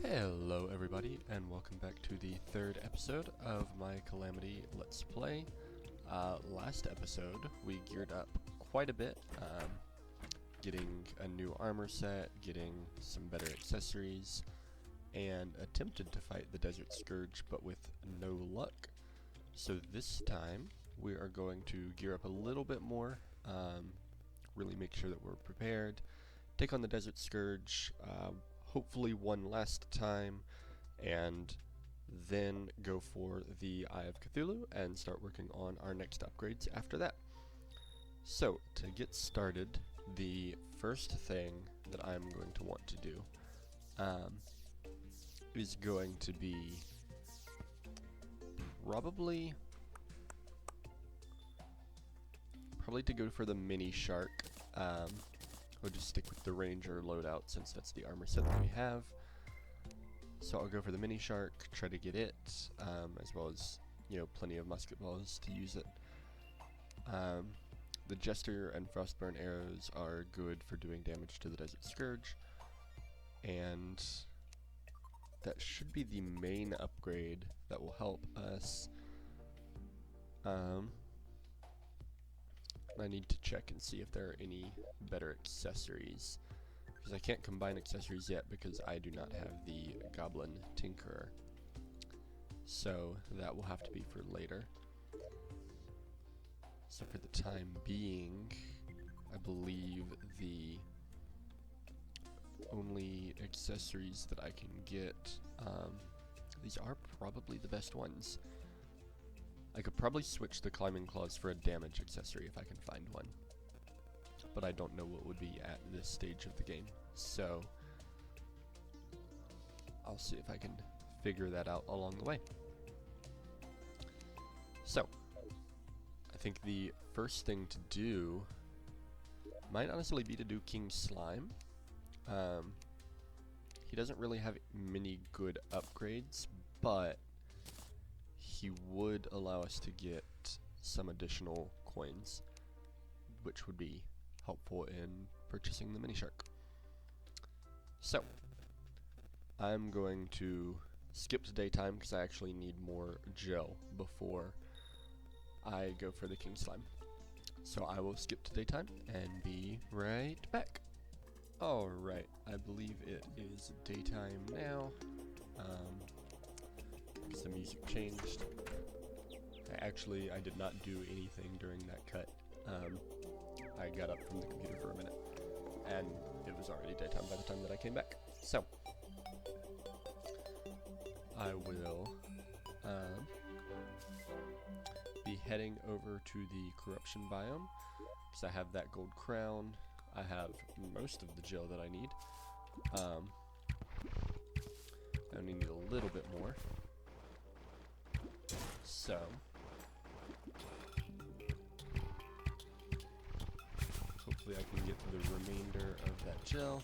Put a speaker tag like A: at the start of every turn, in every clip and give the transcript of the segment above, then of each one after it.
A: Hello everybody, and welcome back to the third episode of my Calamity Let's Play. Last episode, we geared up quite a bit, getting a new armor set, getting some better accessories, and attempted to fight the Desert Scourge, but with no luck. So this time, we are going to gear up a little bit more, really make sure that we're prepared, take on the Desert Scourge, hopefully one last time, and then go for the Eye of Cthulhu and start working on our next upgrades after that. So, to get started, the first thing that I'm going to want to do is going to be probably to go for the mini shark. We'll just stick with the ranger loadout since that's the armor set that we have. So I'll go for the mini shark, try to get it, as well as, you know, plenty of musket balls to use it. The jester and frostburn arrows are good for doing damage to the Desert Scourge, and that should be the main upgrade that will help us. I need to check and see if there are any better accessories, because I can't combine accessories yet because I do not have the Goblin Tinkerer. So that will have to be for later. So for the time being, I believe the only accessories that I can get, these are probably the best ones. I could probably switch the climbing claws for a damage accessory if I can find one, but I don't know what would be at this stage of the game, so I'll see if I can figure that out along the way. So, I think the first thing to do might honestly be to do King Slime. He doesn't really have many good upgrades, but he would allow us to get some additional coins, which would be helpful in purchasing the mini shark. So, I'm going to skip to daytime because I actually need more gel before I go for the King Slime. So I will skip to daytime and be right back. Alright, I believe it is daytime now. Because the music changed. I did not do anything during that cut. I got up from the computer for a minute, and it was already daytime by the time that I came back. So, I will be heading over to the corruption biome, because I have that gold crown. I have most of the gel that I need. I only need a little bit more. So, hopefully I can get the remainder of that gel.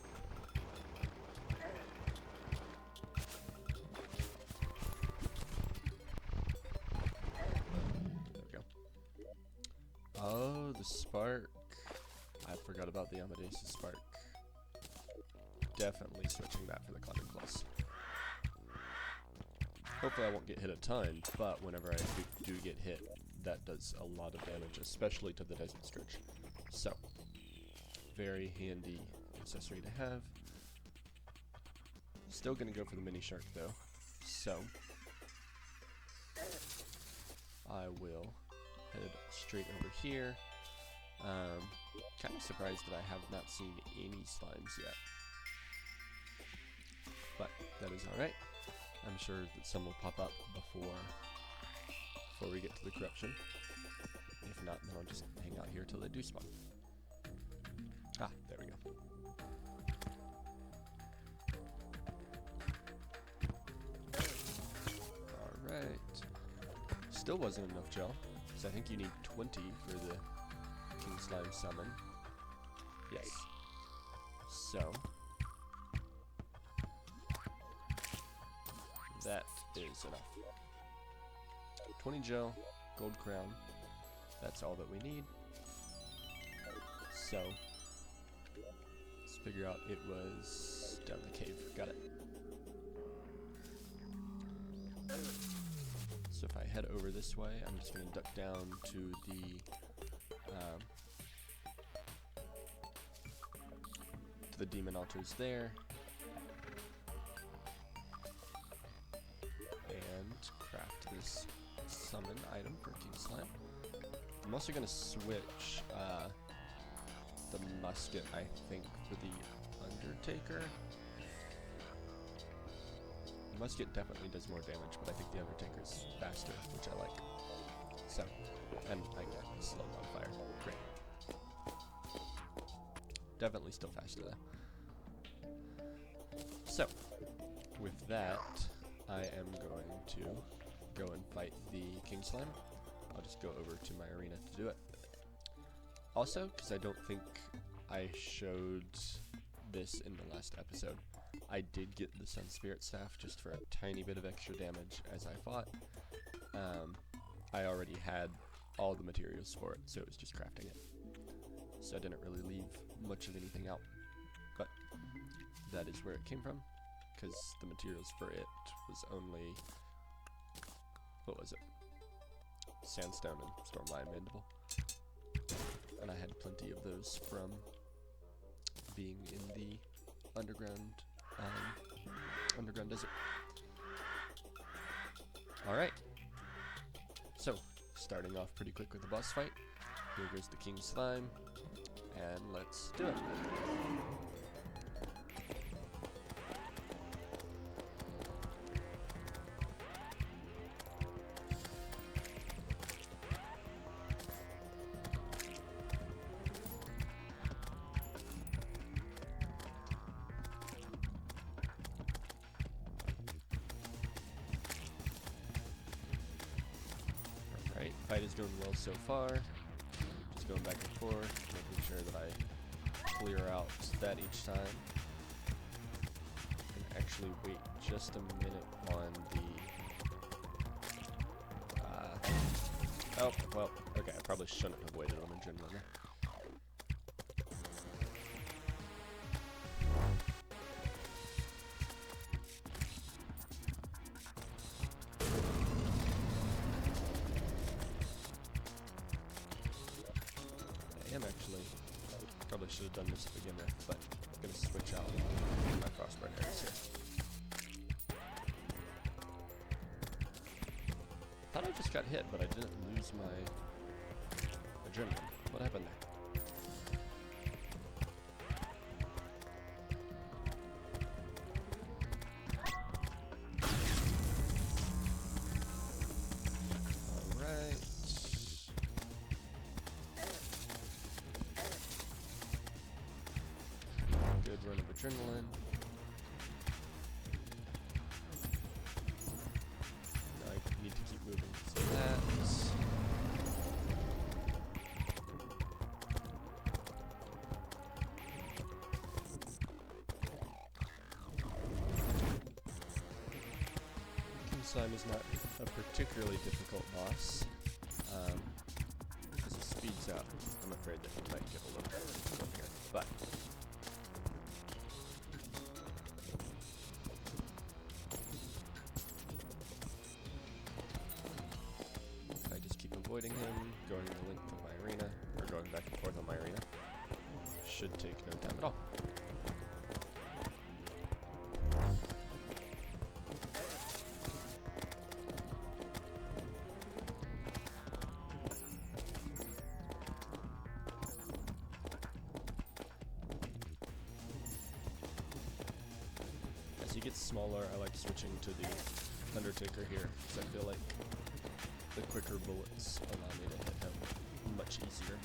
A: There we go. Oh, the spark. I forgot about the Amadeus spark. Definitely switching that for the climbing claws. Hopefully I won't get hit a ton, but whenever I do get hit, that does a lot of damage, especially to the Desert Scourge. So, very handy accessory to have. Still gonna go for the mini shark though, so I will head straight over here. Kind of surprised that I have not seen any slimes yet, but that is alright. I'm sure that some will pop up before we get to the corruption. If not, then I'll just hang out here till they do spawn. Ah, there we go. Alright. Still wasn't enough gel, because I think you need 20 for the King Slime summon. Yes. So, that is enough. 20 gel, gold crown, that's all that we need. So, let's figure out it was down the cave. Got it. So if I head over this way, I'm just going to duck down to the demon altars there, and craft this summon item for King Slime. I'm also going to switch the musket, I think, for the Undertaker. The musket definitely does more damage, but I think the Undertaker's faster, which I like. So, and I get slow modifier. Great. Definitely still faster though. So, with that, I am going to go and fight the King Slime. I'll just go over to my arena to do it. Also, because I don't think I showed this in the last episode, I did get the Sun Spirit Staff just for a tiny bit of extra damage as I fought. I already had all the materials for it, so it was just crafting it. So I didn't really leave much of anything out. But that is where it came from, because the materials for it was only, what was it? Sandstone and Stormlion Mandible. And I had plenty of those from being in the underground desert. Alright. So, starting off pretty quick with the boss fight. Here goes the King Slime. And let's do it. Alright, fight is going well so far. Just going back and forth, making sure that I clear out that each time. And actually wait just a minute on the... oh, well, okay, I probably shouldn't have waited on the Gen Runner. Probably should have done this to begin with, but I'm going to switch out my crossbow arrows here. Thought I just got hit, but I didn't lose my adrenaline. What happened there? Run of adrenaline. Now I need to keep moving. So that's... King Slime is not a particularly difficult boss. Because it speeds up. I'm afraid that he might get a little bit difficult here. But avoiding him, going the length of my arena, or going back and forth on my arena, should take no time at all. As he gets smaller, I like switching to the Undertaker here, because I feel like the quicker bullets allow me to hit him much easier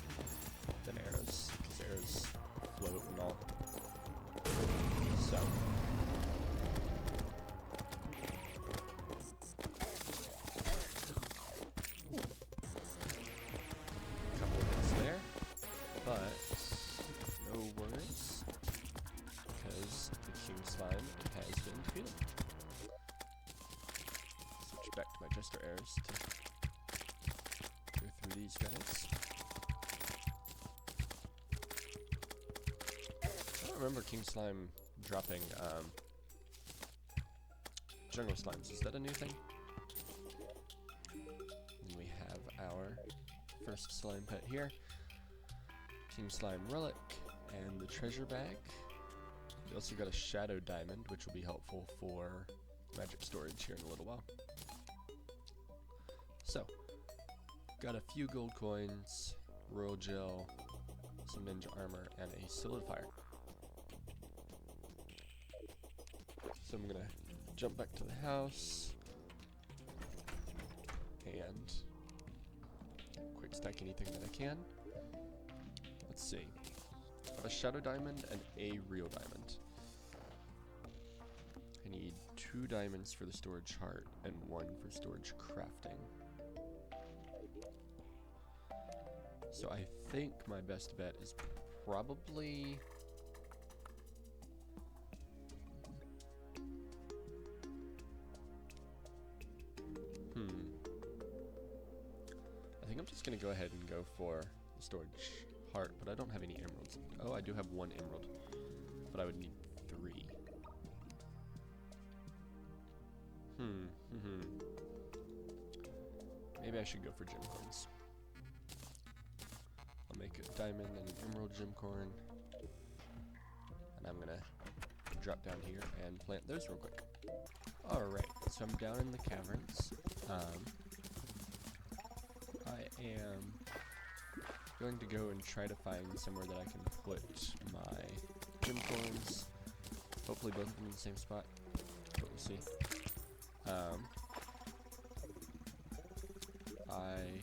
A: than arrows, because arrows float and all. So, a couple of hits there, but no worries, because the King Slime has been defeated. Switch back to my Jester arrows to through these guys. I don't remember King Slime dropping Jungle Slimes. Is that a new thing? our first slime pet here. Team Slime Relic and the treasure bag. We also got a shadow diamond, which will be helpful for magic storage here in a little while. So, got a few gold coins, royal gel, some ninja armor, and a solidifier. So I'm gonna jump back to the house and quick stack anything that I can. Let's see. A shadow diamond and a real diamond. I need 2 diamonds for the storage heart and 1 for storage crafting. So I think my best bet is probably I think I'm just gonna go ahead and go for the storage heart, but I don't have any emeralds. Oh, I do have 1 emerald, but I would need 3. Maybe I should go for gem coins. I'll make a diamond and an emerald gem corn, and I'm gonna drop down here and plant those real quick. Alright, so I'm down in the caverns. I am going to go and try to find somewhere that I can put my gem coins. Hopefully both of them in the same spot, but we'll see. I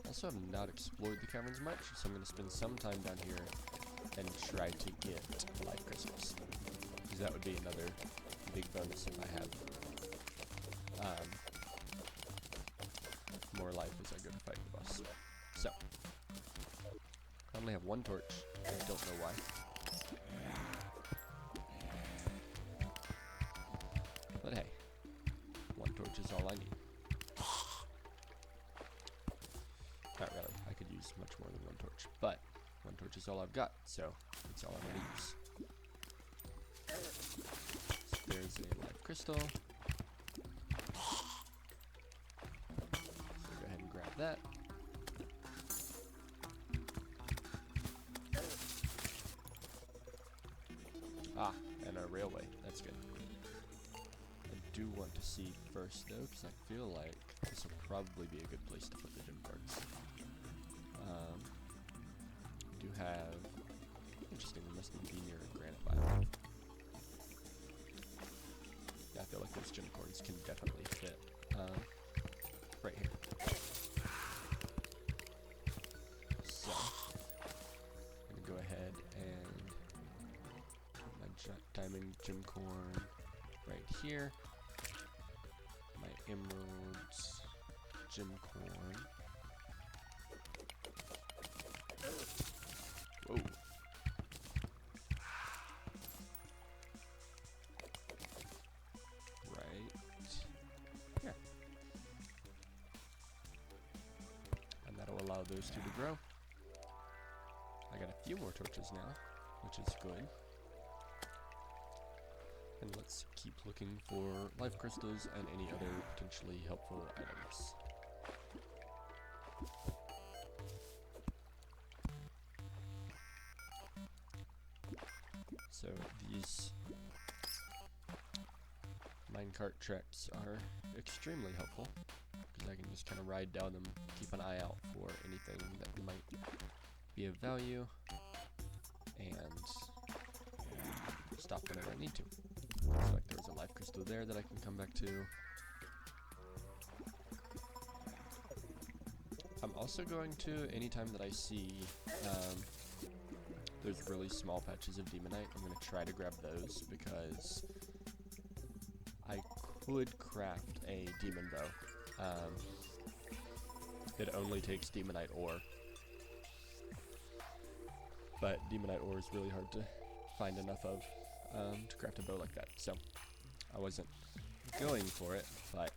A: also have not explored the caverns much, so I'm going to spend some time down here and try to get life crystals, because that would be another big bonus if I have more life as I go to fight the boss. So, I only have 1 torch. I don't know why. But hey, 1 torch is all I need. Not really. I could use much more than 1 torch, but 1 torch is all I've got, so that's all I'm going to use. So there's a life crystal. So go ahead and grab that. Ah, and a railway. That's good. I do want to see first, though, because I feel like this will probably be a good place to put the gem cards. We do have... Interesting, we must be near a granite biome. Yeah, I feel like those gem cords can definitely fit right here. So, I'm going to go ahead and put my diamond gem corn right here. My emeralds gem corn. Whoa. Right here. And that'll allow those 2 to grow. I got a few more torches now, which is good. And let's keep looking for life crystals and any other potentially helpful items. So these minecart traps are extremely helpful, because I can just kind of ride down them, keep an eye out for anything that might be of value, and stop whenever I need to. Looks like there's a life crystal there that I can come back to. I'm also going to, anytime that I see there's really small patches of demonite, I'm going to try to grab those, because I could craft a demon bow. It only takes demonite ore, but demonite ore is really hard to find enough of to craft a bow like that, so I wasn't going for it, but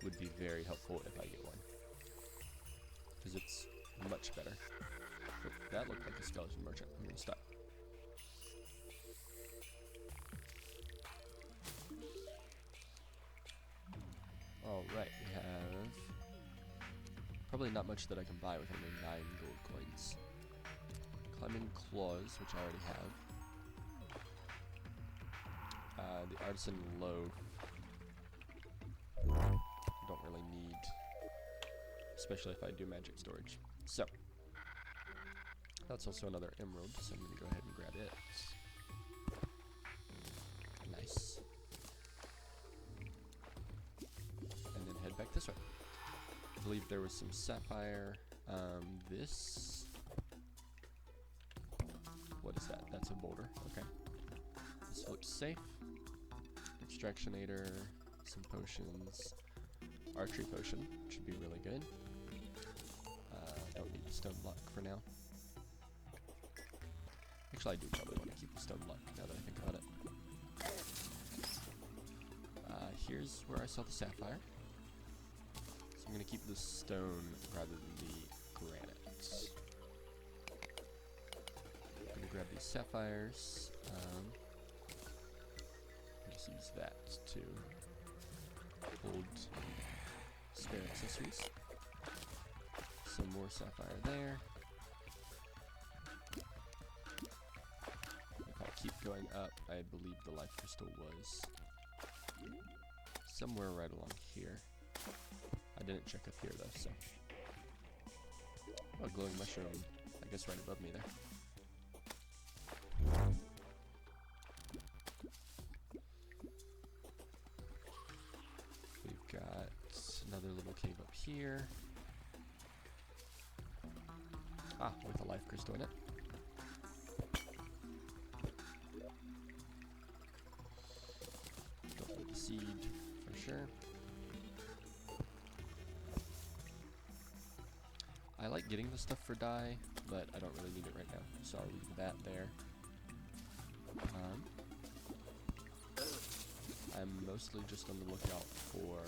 A: would be very helpful if I get one, because it's much better. Oh, that looked like a skeleton merchant. I'm gonna stop. Alright, we have probably not much that I can buy with only 9 gold coins. Climbing claws, which I already have. The artisan loaf. I don't really need, especially if I do magic storage. So, that's also another emerald, so I'm going to go ahead and grab it. Nice. And then head back this way. I believe there was some sapphire. This... What is that? That's a boulder. Okay. This looks safe. Extractionator, some potions. Archery potion should be really good. Don't need the stone block for now. Actually, I do probably want to keep the stone block now that I think about it. Here's where I saw the sapphire. So I'm going to keep the stone rather than the granite. I'm going to grab these sapphires. Just use that to hold spare accessories. Some more sapphire there. If I keep going up, I believe the life crystal was somewhere right along here. I didn't check up here though, so. Oh, glowing mushroom. I guess right above me there. We've got another little cave up here. Ah, with a life crystal in it. Go for the seed for sure. I like getting the stuff for dye, but I don't really need it right now, so I'll leave that there. I'm mostly just on the lookout for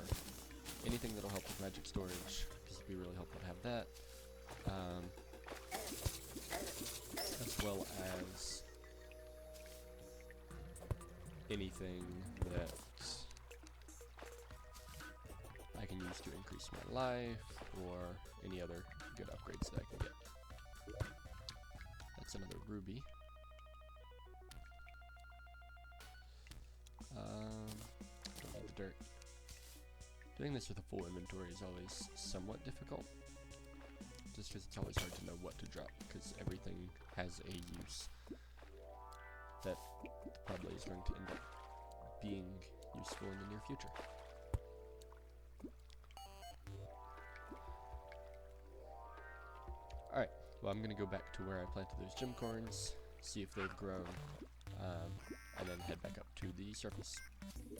A: anything that'll help with magic storage, because it'd be really helpful to have that. As well as anything that I can use to increase my life, or any other good upgrades that I can get. That's another ruby. Don't need the dirt. Doing this with a full inventory is always somewhat difficult, just because it's always hard to know what to drop, because everything has a use that probably is going to end up being useful in the near future. Alright, well I'm going to go back to where I planted those gem corns, see if they've grown, and then head back up to the surface.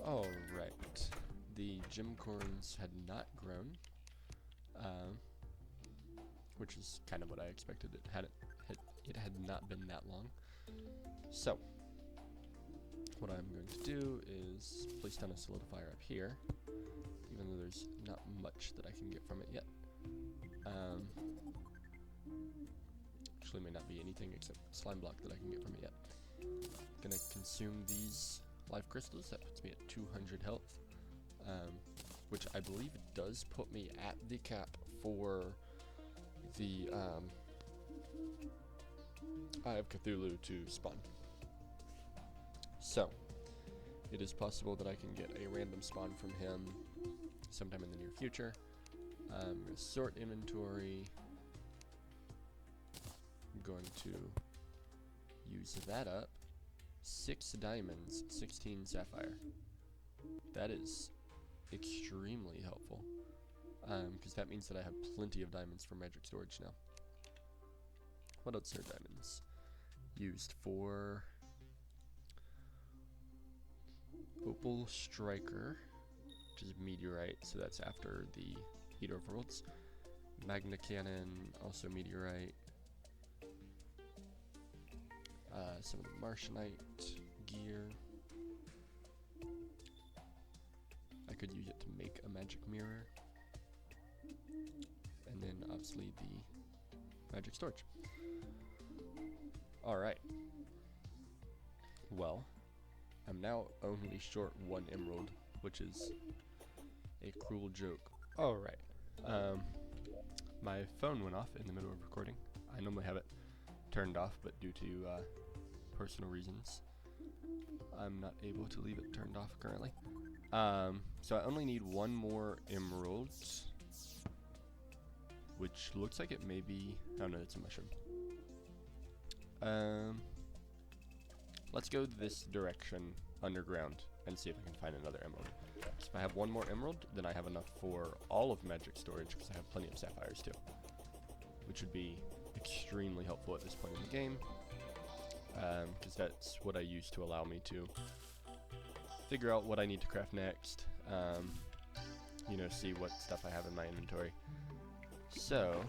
A: Alright, the gem corns had not grown, which is kind of what I expected. It had not been that long. So, what I'm going to do is place down a solidifier up here, even though there's not much that I can get from it yet. Actually may not be anything except slime block that I can get from it yet. Gonna consume these life crystals. That puts me at 200 health, which I believe does put me at the cap for the Eye of Cthulhu to spawn. So, it is possible that I can get a random spawn from him sometime in the near future. I'm going to sort inventory. I'm going to use that up. 6 diamonds, 16 sapphire. That is extremely helpful, because that means that I have plenty of diamonds for magic storage now. What else are diamonds used for? Opal Striker, which is meteorite, so that's after the AI Overlords. Magna Cannon, also meteorite. Some of the Martianite gear. I could use it to make a magic mirror. And then obviously the magic storage. Alright. Well, I'm now only short 1 emerald, which is a cruel joke. Alright. My phone went off in the middle of recording. I normally have it turned off, but due to personal reasons, I'm not able to leave it turned off currently. So I only need one more emerald, which looks like it may be, oh no, it's a mushroom. Let's go this direction underground and see if I can find another emerald. So if I have one more emerald, then I have enough for all of magic storage, because I have plenty of sapphires too, which would be extremely helpful at this point in the game, because that's what I use to allow me to figure out what I need to craft next, you know, see what stuff I have in my inventory. So,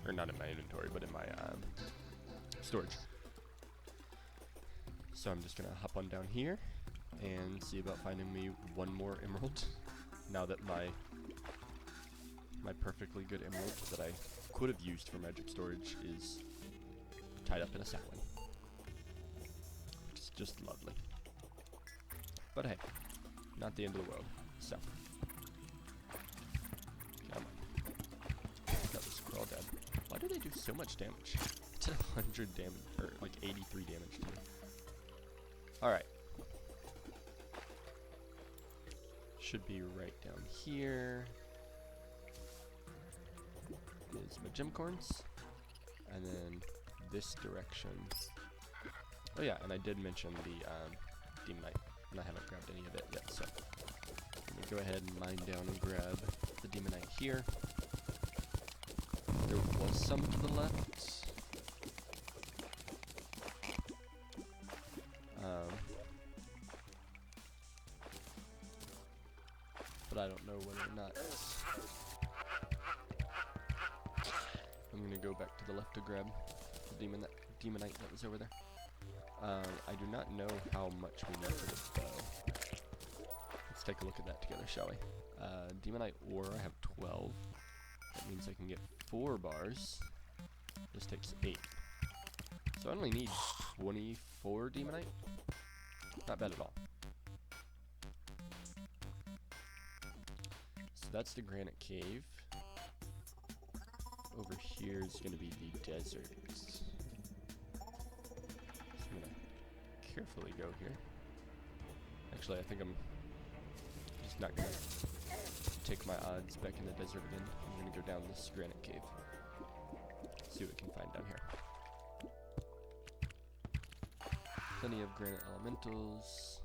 A: or not in my inventory, but in my storage. So I'm just gonna hop on down here and see about finding me one more emerald, now that my perfectly good emerald that I could have used for magic storage is tied up in a sapling. It's just lovely. But hey, not the end of the world. So, come on. Got this crawl dead. Why do they do so much damage? It's 100 damage, or like 83 damage to me. Alright. Should be right down here. Is my gem corns. And then this direction. Oh yeah, and I did mention the demonite, and I haven't grabbed any of it yet, so let me go ahead and mine down and grab the demonite here. There was some to the left. But I don't know whether or not I'm gonna go back to the left to grab the demonite that was over there. I do not know how much we need for the bow. Let's take a look at that together, shall we? Demonite ore, I have 12. That means I can get 4 bars. This takes 8. So I only need 24 demonite. Not bad at all. So that's the granite cave. Over here is going to be the desert. So I'm going to carefully go here. Actually, I think I'm just not going to take my odds back in the desert again. I'm going to go down this granite cave. See what we can find down here. Plenty of granite elementals.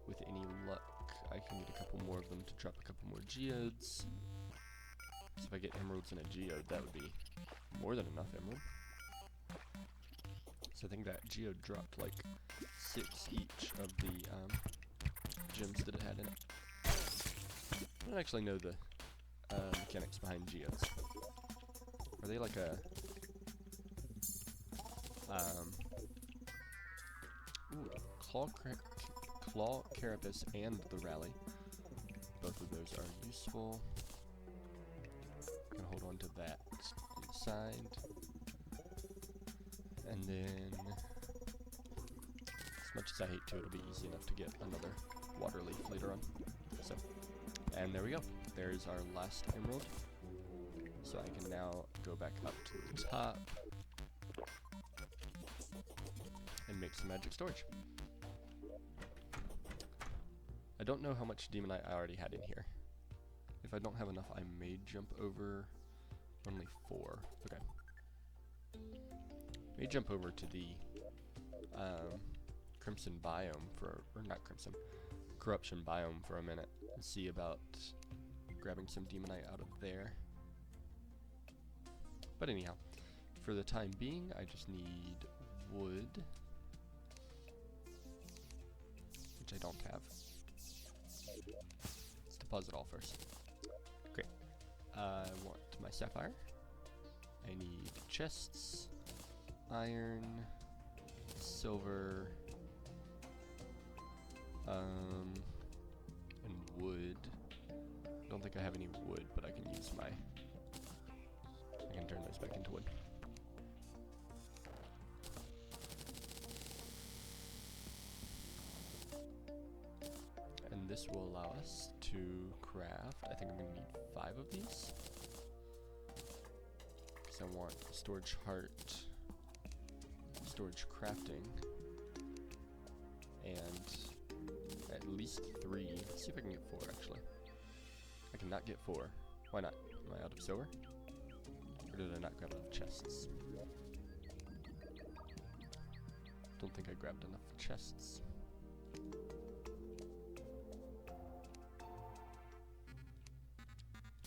A: With any luck, I can get a couple more of them to drop a couple more geodes. So if I get emeralds and a geode, that would be more than enough emerald. So I think that geode dropped like 6 each of the gems that it had in it. I don't actually know the mechanics behind geodes. Are they like a claw carapace and the rally? Both of those are useful. I'm gonna hold on to that on the side. And then, as much as I hate to, it'll be easy enough to get another water leaf later on. So, and there we go. There's our last emerald. So I can now go back up to the top and make some magic storage. I don't know how much demonite I already had in here. If I don't have enough, I may jump over only 4. Okay. May jump over to the crimson biome for, or not crimson, corruption biome for a minute and see about grabbing some demonite out of there. But anyhow, for the time being, I just need wood, which I don't have. Let's deposit all first. Great. I want my sapphire. I need chests, iron, silver, and wood. I don't think I have any wood, but I can use my... I can turn those back into wood. And this will allow us to craft, I think I'm going to need 5 of these. Because I want storage heart, storage crafting, and at least 3. Let's see if I can get 4 actually. I cannot get 4. Why not? Am I out of silver? Or did I not grab enough chests? Don't think I grabbed enough chests.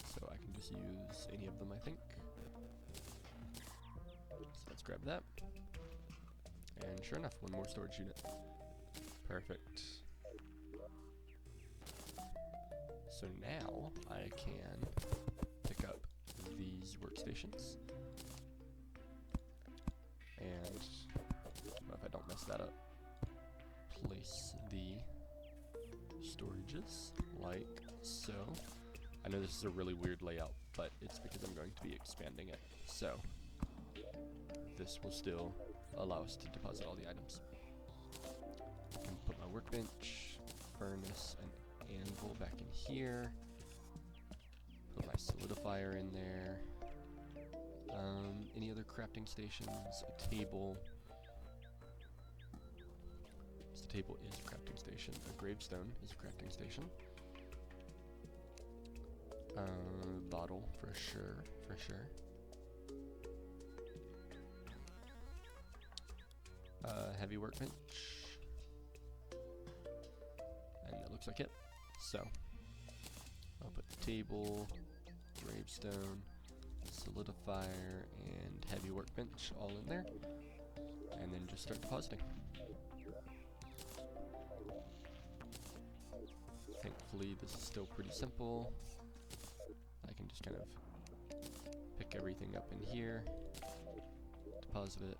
A: So I can just use any of them, I think. So let's grab that. And sure enough, 1 more storage unit. Perfect. So now I can pick up these workstations. And if I don't mess that up, place the storages like so. I know this is a really weird layout, but it's because I'm going to be expanding it. So this will still allow us to deposit all the items. I can put my workbench, furnace, and anvil back in here. Put my solidifier in there. Any other crafting stations? A table. This table is a crafting station. A gravestone is a crafting station. Bottle for sure, for sure. Heavy workbench. And that looks like it. So, I'll put the table, gravestone, solidifier, and heavy workbench all in there. And then just start depositing. Thankfully, this is still pretty simple. I can just kind of pick everything up in here, deposit it.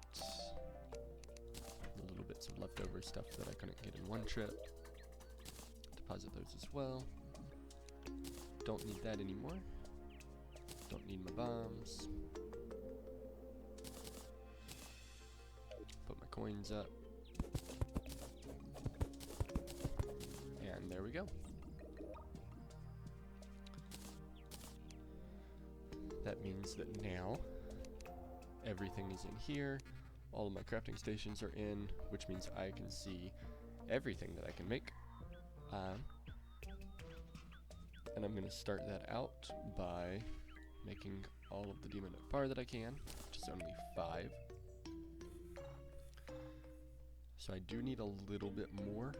A: The little bits of leftover stuff that I couldn't get in one trip. Deposit those as well. Don't need that anymore. Don't need my bombs. Put my coins up. And there we go. That means that now everything is in here. All of my crafting stations are in, which means I can see everything that I can make. And I'm going to start that out by making all of the demonite bar that I can, which is only 5. So I do need a little bit more,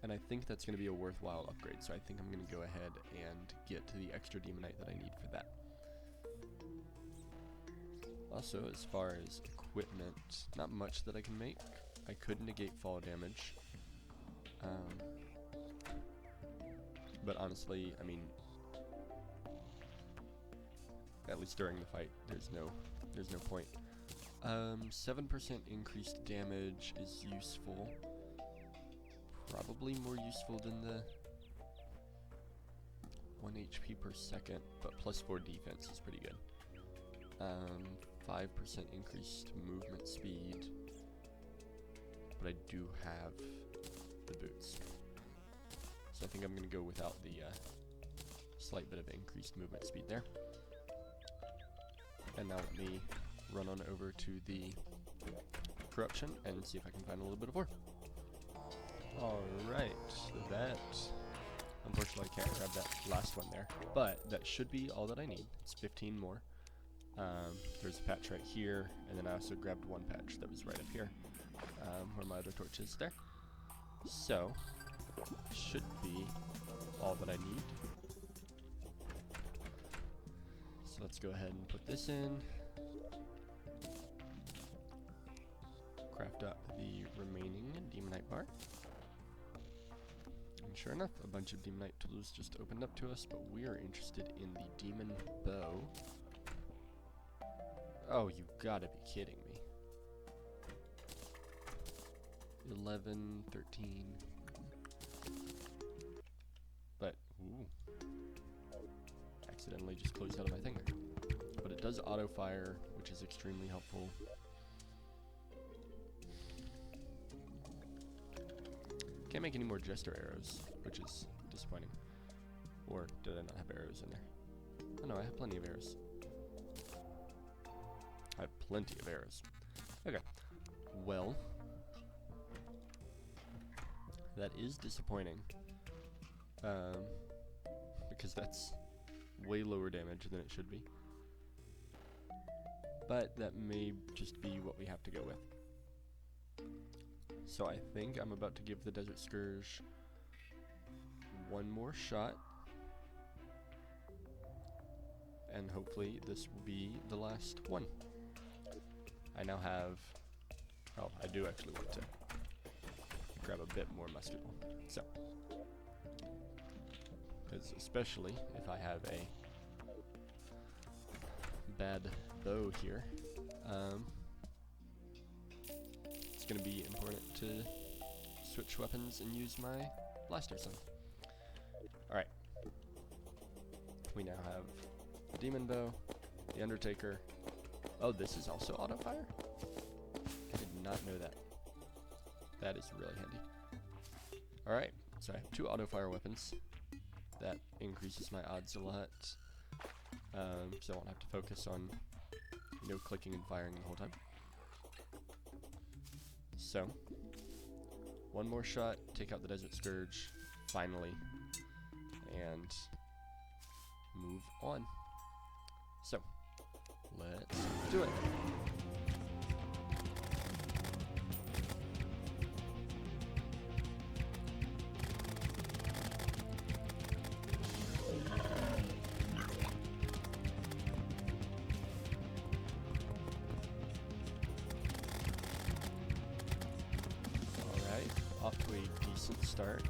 A: and I think that's going to be a worthwhile upgrade, so I think I'm going to go ahead and get to the extra demonite that I need for that. Also, as far as equipment, not much that I can make. I could negate fall damage. But honestly, I mean, at least during the fight, there's no point. 7% increased damage is useful. Probably more useful than the 1 HP per second, but plus 4 defense is pretty good. 5% increased movement speed, but I do have the boots. So I think I'm going to go without the slight bit of increased movement speed there. And now let me run on over to the corruption and see if I can find a little bit of ore. Alright, that, unfortunately I can't grab that last one there, but that should be all that I need. It's 15 more. There's a patch right here, and then I also grabbed one patch that was right up here, where my other torch is there. So, should be all that I need. So let's go ahead and put this in. Craft up the remaining demonite bar. And sure enough, a bunch of demonite tools just opened up to us, but we are interested in the demon bow. Oh, you gotta be kidding me. 11, 13. But, ooh. Accidentally just closed out of my thing there. But it does auto fire, which is extremely helpful. Can't make any more Jester arrows, which is disappointing. Or did I not have arrows in there? Oh no, I have plenty of arrows. I have plenty of arrows. Okay. Well, that is disappointing. Because that's way lower damage than it should be. But that may just be what we have to go with. So I think I'm about to give the Desert Scourge one more shot. And hopefully this will be the last one. I now have... Oh, I do actually want to grab a bit more mustard. So, because especially if I have a bad bow here, it's going to be important to switch weapons and use my blaster some. Alright. We now have the Demon Bow, the Undertaker. Oh, this is also auto fire? I did not know that. That is really handy. Alright, so I have 2 auto fire weapons. That increases my odds a lot. So I won't have to focus on no clicking and firing the whole time. So, one more shot, take out the Desert Scourge, finally, and move on. So, let's do it. Alright, off to a decent start.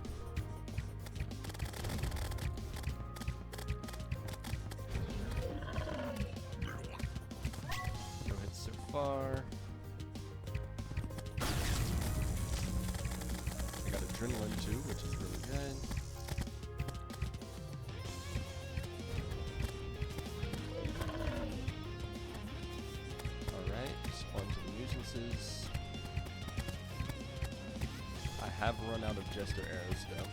A: Far. I got adrenaline too, which is really good. Alright, on to the nuisances. I have run out of Jester arrows though,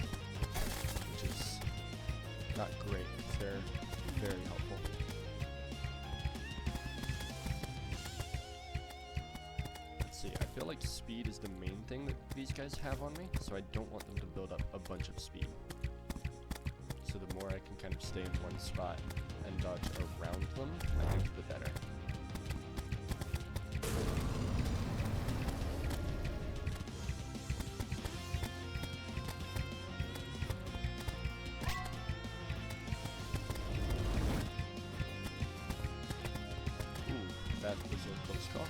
A: which is not great. They're very helpful. I feel like speed is the main thing that these guys have on me, so I don't want them to build up a bunch of speed. So the more I can kind of stay in one spot and dodge around them, I think the better. Ooh, that was a close call.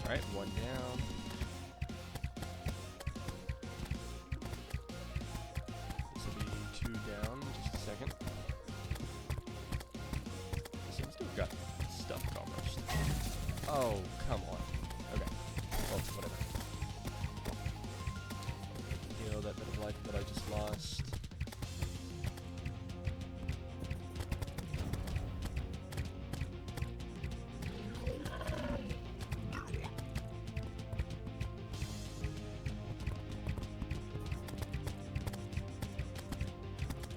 A: Alright, one down. This will be 2 down in just a second. So I've still got stuff almost. Oh, come on. Okay. Well, whatever. Heal that bit of life that I just lost.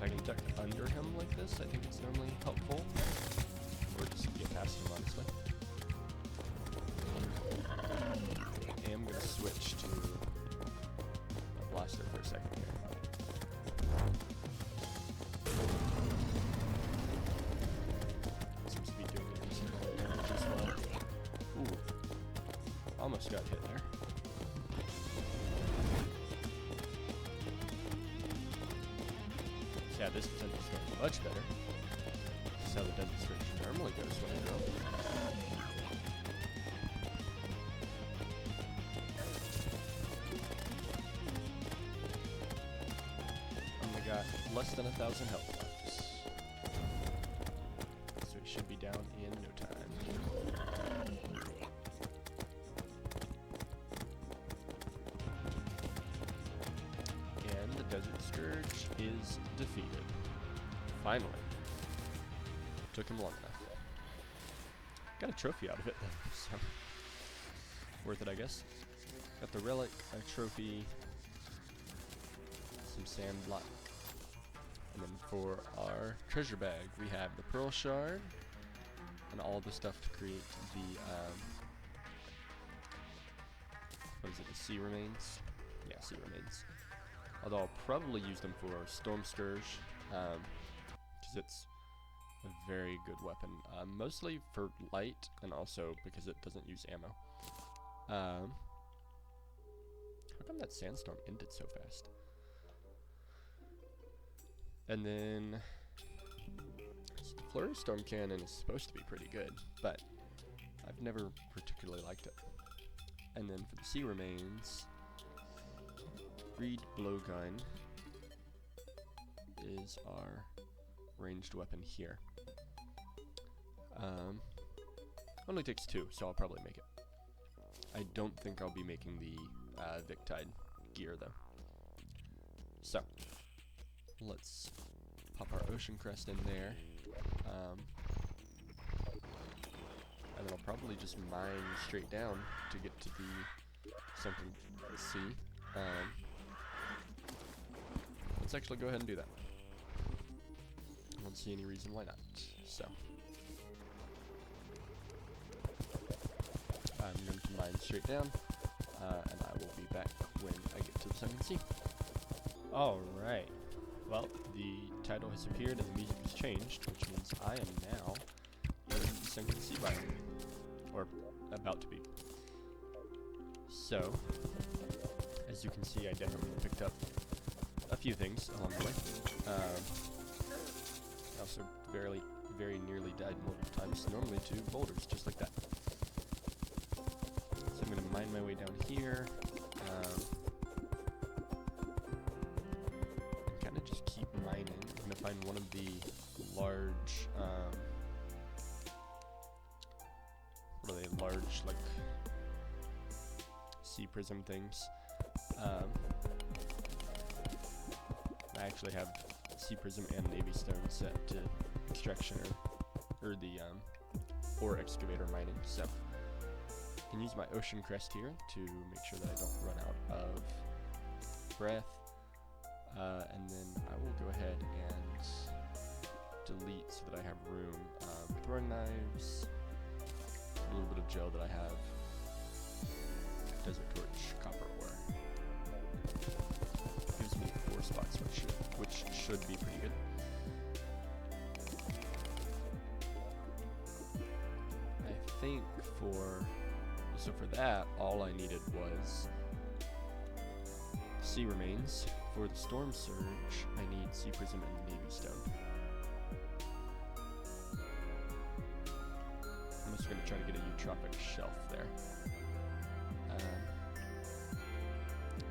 A: I can duck under him like this, I think it's normally helpful. Or just get past him, honestly. I am going to switch to a blaster for a second here. Seems to be doing decent damage as well. Ooh. Almost got hit there. Yeah, this potential is going much better. This is how the Desert Scourge normally goes when I go. Only got less than 1,000 health left. So he should be down in no time. And the Desert Scourge is defeated. Finally. Took him long enough. Got a trophy out of it, though, so worth it, I guess. Got the relic, a trophy, some sand block. And then for our treasure bag, we have the pearl shard and all the stuff to create the, what is it, the sea remains? Yeah, sea remains. Although I'll probably use them for storm scourge, because it's a very good weapon. Mostly for light, and also because it doesn't use ammo. How come that sandstorm ended so fast? And then so the flurry storm cannon is supposed to be pretty good, but I've never particularly liked it. And then for the sea remains, reed blowgun is our ranged weapon here. Only takes 2, so I'll probably make it. I don't think I'll be making the Victide gear though. So let's pop our ocean crest in there, and then I'll probably just mine straight down to get to the sunken sea. Let's actually go ahead and do that. I don't see any reason why not. So I'm going to mine straight down, and I will be back when I get to the sunken sea. Alright, well, the title has appeared and the music has changed, which means I am now in the sunken sea biome, or about to be. So, as you can see, I definitely picked up a few things along the way. I also very nearly died multiple times, normally to boulders, just like that. So I'm going to mine my way down here, and kind of just keep mining. I'm going to find one of the large, what are they, large, like, sea prism things. I actually have sea prism and navy stone set to extraction or the ore excavator mining, so I can use my ocean crest here to make sure that I don't run out of breath, and then I will go ahead and delete so that I have room. Throwing knives, a little bit of gel that I have, desert torch, copper ore. Gives me 4 spots, which should be pretty good. I think for that, all I needed was sea remains. For the storm surge, I need sea prism and navy stone. I'm just going to try to get a eutropic shelf there.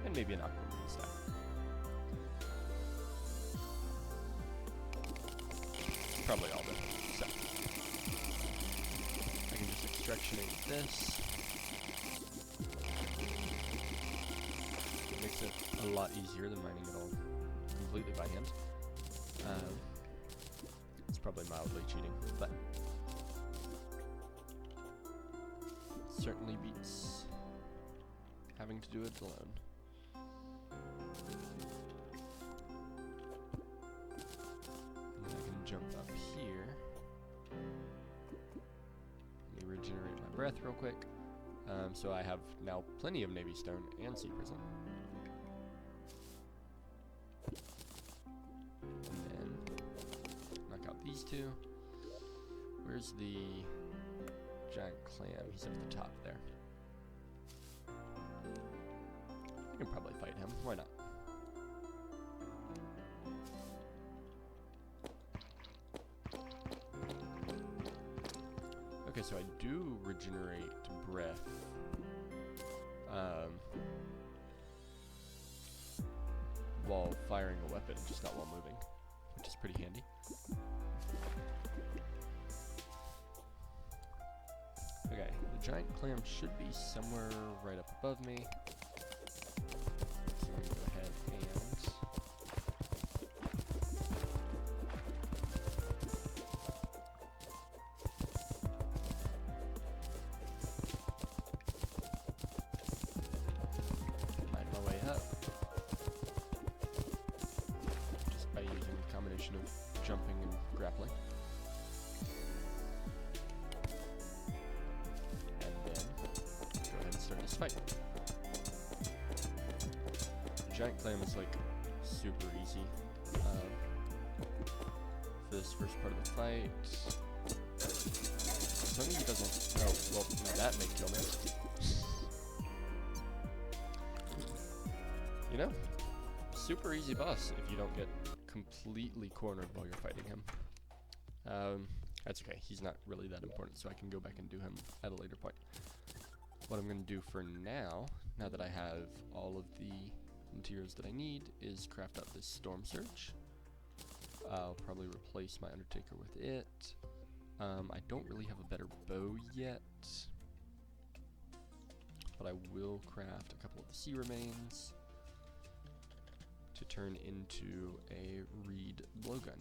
A: And maybe an aquamarine staff. Probably all of it. So I can just extractionate this. It makes it a lot easier than mining it all completely by hand. It's probably mildly cheating, but it certainly beats having to do it alone. And then I can jump up here. Let me regenerate my breath real quick. So I have now plenty of navy stone and sea prism. And then knock out these 2. Where's the giant clam? He's up the top there. I can probably fight him. Why not? Okay, so I do regenerate breath. While firing a weapon, just not while moving, which is pretty handy. Okay, the giant clam should be somewhere right up above me. So I'm going to go ahead and grappling. And then go ahead and start this fight. Giant clam is like super easy for this first part of the fight. As long as he doesn't. Oh, well, now that may kill me. You know, super easy boss if you don't get completely cornered while you're fighting him. That's okay. He's not really that important, so I can go back and do him at a later point. What I'm going to do for now that I have all of the materials that I need, is craft up this Storm Surge. I'll probably replace my Undertaker with it. I don't really have a better bow yet, but I will craft a couple of the Sea Remains to turn into a reed blowgun,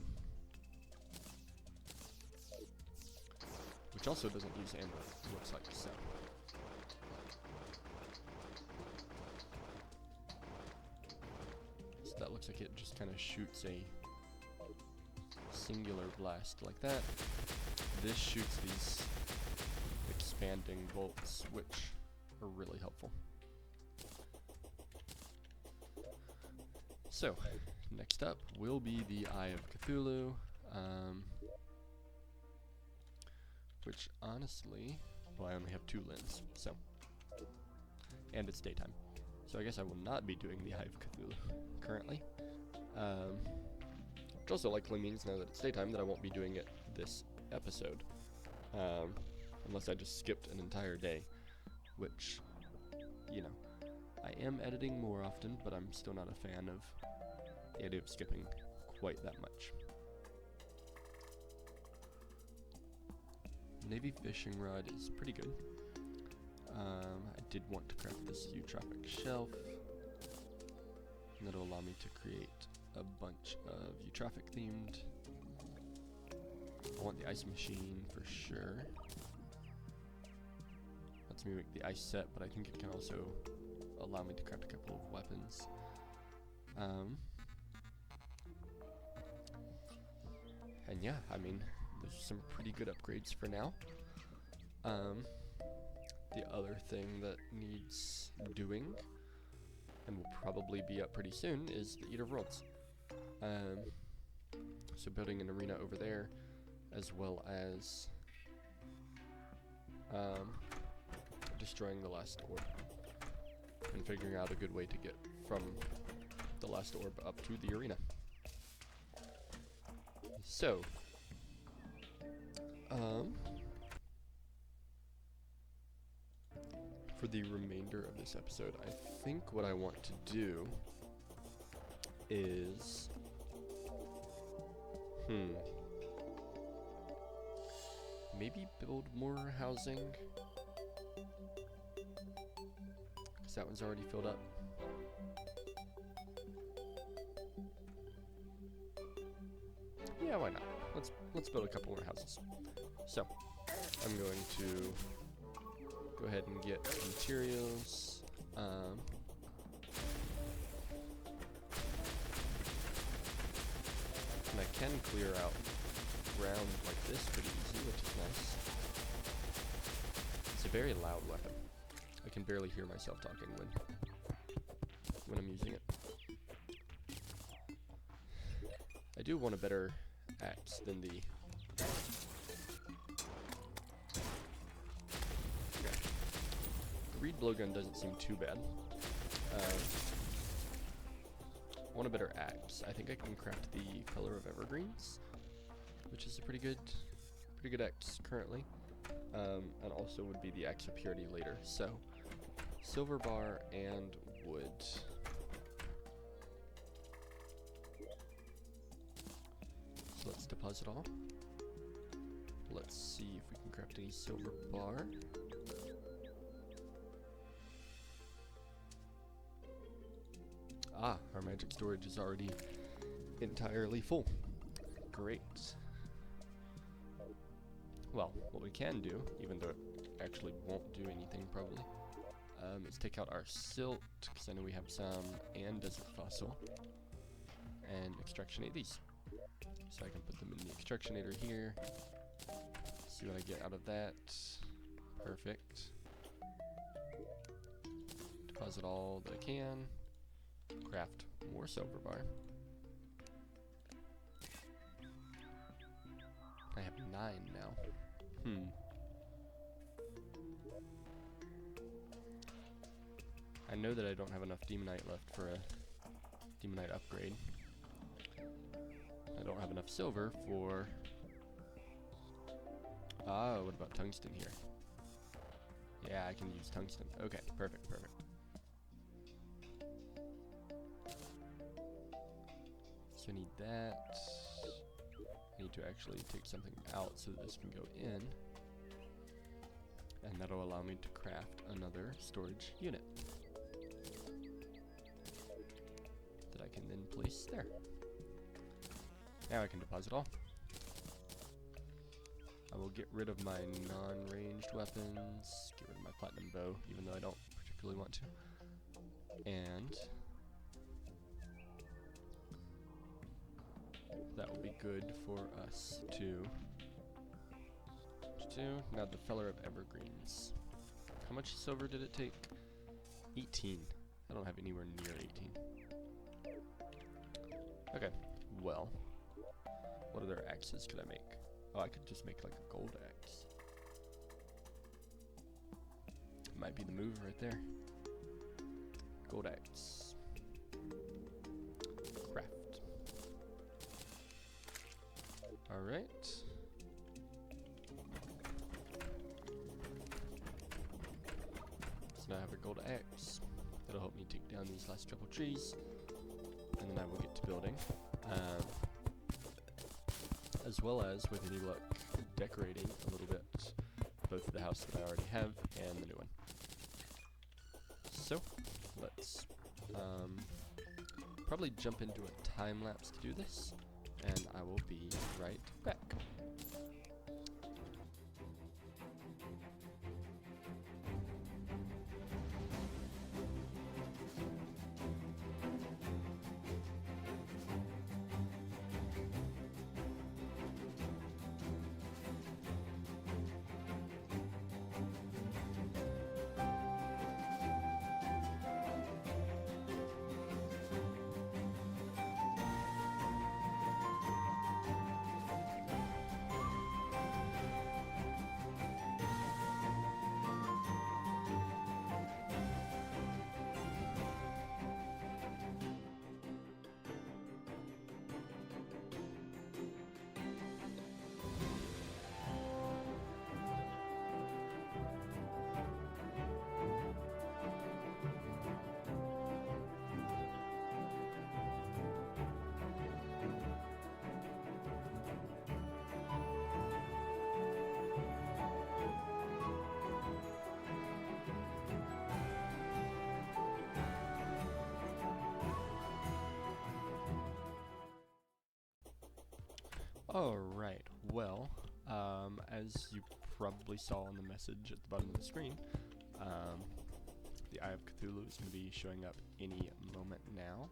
A: which also doesn't use ammo, it looks like, so. So that looks like it just kind of shoots a singular blast like that. This shoots these expanding bolts, which are really helpful. So, next up will be the Eye of Cthulhu, which honestly, well, I only have 2 limbs, so, and it's daytime, so I guess I will not be doing the Eye of Cthulhu currently, which also likely means now that it's daytime that I won't be doing it this episode, unless I just skipped an entire day, which, you know, I am editing more often, but I'm still not a fan of the idea of skipping quite that much. Navy fishing rod is pretty good. I did want to craft this eutrophic shelf, and that'll allow me to create a bunch of eutrophic themed. I want the ice machine for sure. Lets me make the ice set, but I think it can also allow me to craft a couple of weapons. And yeah, I mean, there's some pretty good upgrades for now. The other thing that needs doing, and will probably be up pretty soon, is the AI Overlords. So building an arena over there, as well as destroying the last orb, and figuring out a good way to get from the last orb up to the arena. So, for the remainder of this episode, I think what I want to do is, maybe build more housing, because that one's already filled up. Yeah, why not? Let's build a couple more houses. So, I'm going to go ahead and get materials. And I can clear out ground like this pretty easy, which is nice. It's a very loud weapon. I can barely hear myself talking when I'm using it. I do want a better axe than the... Okay. The reed blowgun doesn't seem too bad. I want a better axe. I think I can craft the Color of Evergreens, which is a pretty good axe currently. And also would be the Axe of Purity later. So, silver bar and wood. So let's deposit all. Let's see if we can craft any silver bar. Ah, our magic storage is already entirely full. Great. Well, what we can do, even though it actually won't do anything probably, is take out our silt, because I know we have some, and desert fossil, and extractionate these. So I can put them in the extractionator here. See what I get out of that. Perfect. Deposit all that I can. Craft more silver bar. I have 9 now. I know that I don't have enough demonite left for a demonite upgrade. I don't have enough silver for... what about tungsten here? Yeah, I can use tungsten. Okay, perfect, perfect. So I need that. I need to actually take something out so that this can go in. And that'll allow me to craft another storage unit that I can then place there. Now I can deposit all. I will get rid of my non-ranged weapons, get rid of my platinum bow, even though I don't particularly want to. And that will be good for us to do. Now the Feller of Evergreens. How much silver did it take? 18. I don't have anywhere near 18. Okay, well, what other axes could I make? Oh, I could just make like a gold axe. Might be the move right there. Gold axe. Craft. Alright. So now I have a gold axe. That'll help me take down these last triple trees. And then I will get to building. As well as, with any luck, decorating a little bit both the house that I already have and the new one. So, let's probably jump into a time lapse to do this, and I will be right back. Alright, well, as you probably saw in the message at the bottom of the screen, the Eye of Cthulhu is going to be showing up any moment now.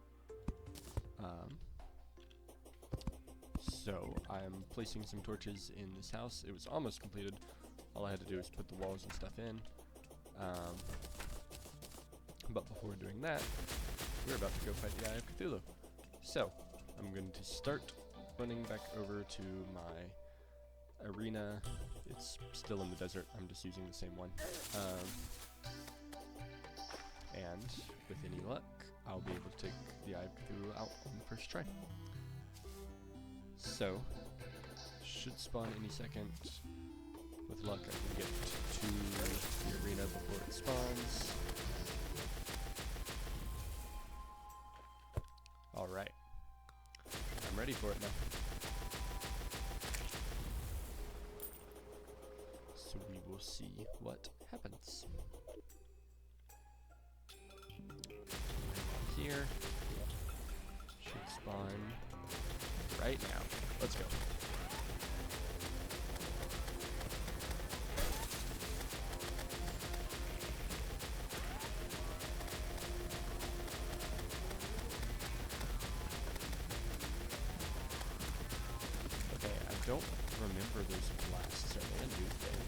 A: So I'm placing some torches in this house. It was almost completed. All I had to do was put the walls and stuff in. But before doing that, we're about to go fight the Eye of Cthulhu. So I'm going to start running back over to my arena. It's still in the desert. I'm just using the same one. And with any luck, I'll be able to take the Eye of Cthulhu out on the first try. So, should spawn any second. With luck, I can get to the arena before it spawns. Alright. I'm ready for it now. So we will see what happens. Here. Should spawn right now. Let's go. those blasts are they a new thing?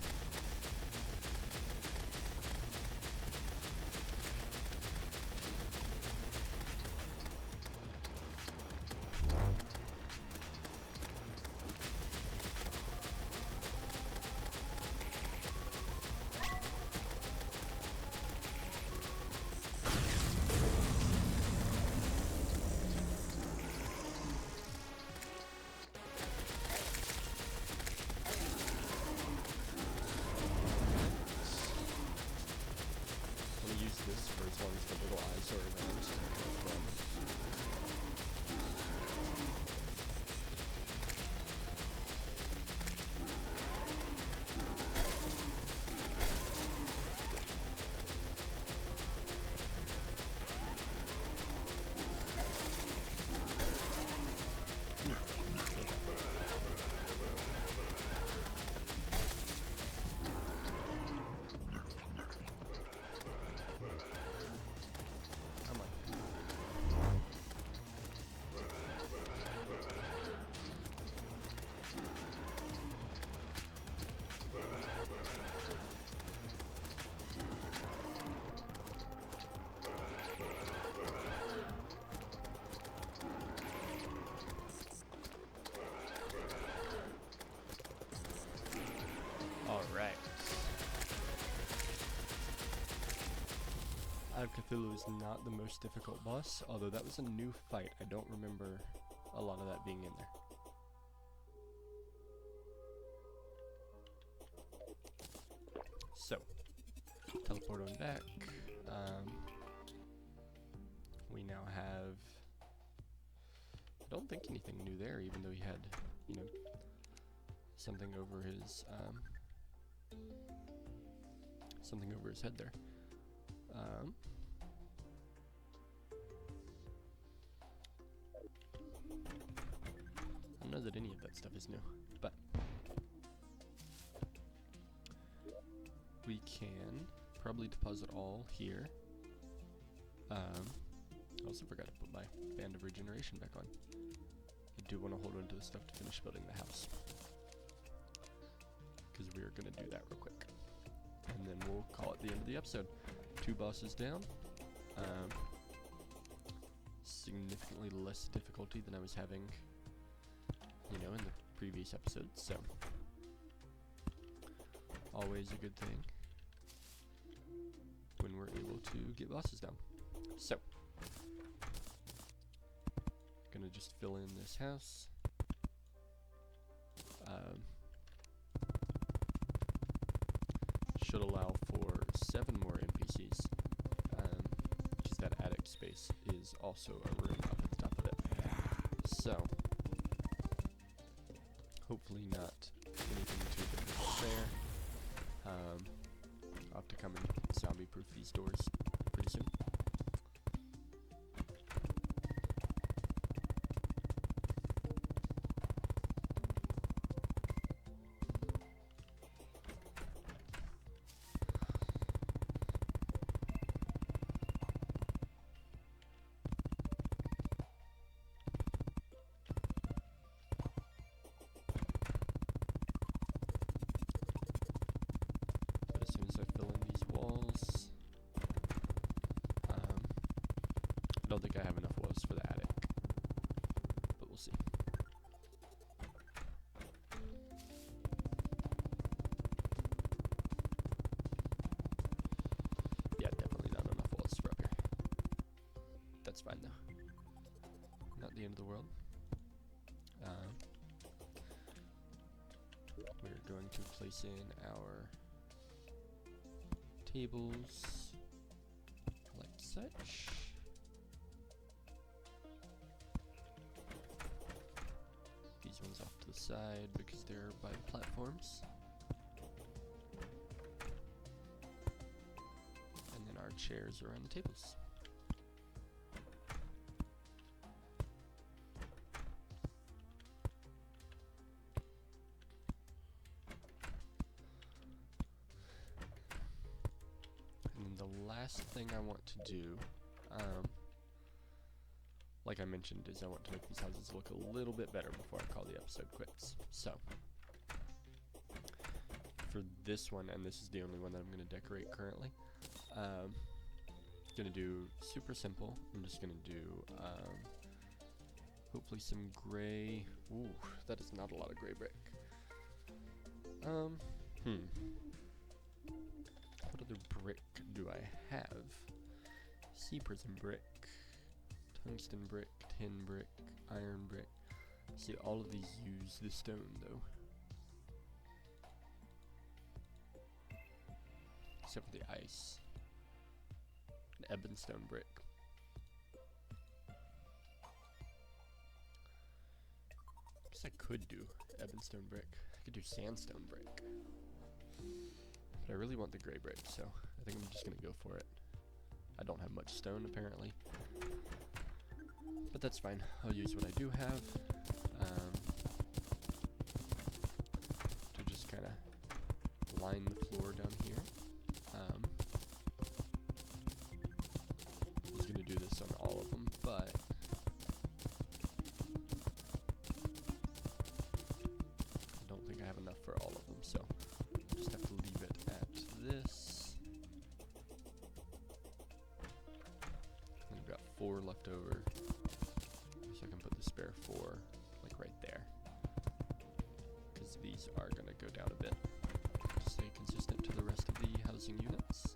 A: This for as long as the little eyes are around. Alright. Eye of Cthulhu is not the most difficult boss, although that was a new fight. I don't remember a lot of that being in there. So, teleport on back. We now have... I don't think anything new there, even though he had, you know, something over his, head there. I don't know that any of that stuff is new, but we can probably deposit all here. I also forgot to put my Band of Regeneration back on. I do want to hold on to the stuff to finish building the house, because we are going to do that real quick. And then we'll call it the end of the episode. 2 bosses down. Significantly less difficulty than I was having, you know, in the previous episodes, so always a good thing when we're able to get bosses down. So, gonna just fill in this house. Should allow for 7 more NPCs, because that attic space is also a room up at the top of it. So, hopefully not anything too difficult there. I'll have to come and zombie-proof these doors pretty soon. I don't think I have enough walls for the attic, but we'll see. Yeah, definitely not enough walls for up here. That's fine though. Not the end of the world. We're going to place in our tables like such. These ones off to the side because they're by the platforms. And then our chairs are on the tables. And then the last thing I want to do, like I mentioned, is I want to make these houses look a little bit better before I call the episode quits. So, for this one, and this is the only one that I'm going to decorate currently. Gonna do super simple. I'm just gonna do hopefully some gray. Ooh, that is not a lot of gray brick. What other brick do I have? Sea prism brick, tungsten brick, tin brick, iron brick. See, all of these use the stone though. Except for the ice. An ebonstone brick. Guess I could do ebonstone brick. I could do sandstone brick. But I really want the gray brick, so I think I'm just gonna go for it. I don't have much stone apparently. But that's fine. I'll use what I do have. To just kinda line the floor down here. I was gonna do this on all of them, but I don't think I have enough for all of them, so I'll just have to leave it at this. And I've got 4 left over, so I can put the spare 4 like right there, because these are gonna go down a bit to stay consistent to the rest of the housing units.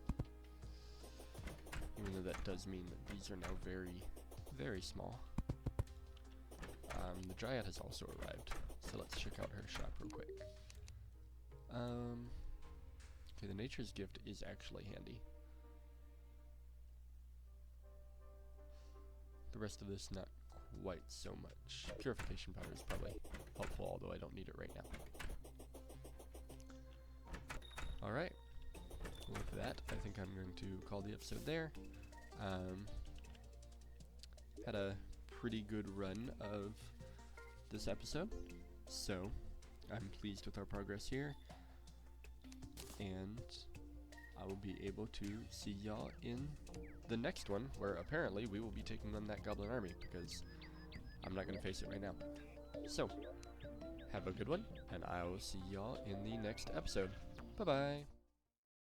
A: Even though that does mean that these are now very, very small. The Dryad has also arrived, so let's check out her shop real quick. Okay, the Nature's Gift is actually handy. The rest of this, not quite so much. Purification powder is probably helpful, although I don't need it right now. Alright. With that, I think I'm going to call the episode there. Had a pretty good run of this episode, so I'm pleased with our progress here, and I will be able to see y'all in the next one, where apparently we will be taking on that goblin army, because I'm not going to face it right now. So, have a good one, and I will see y'all in the next episode. Bye-bye!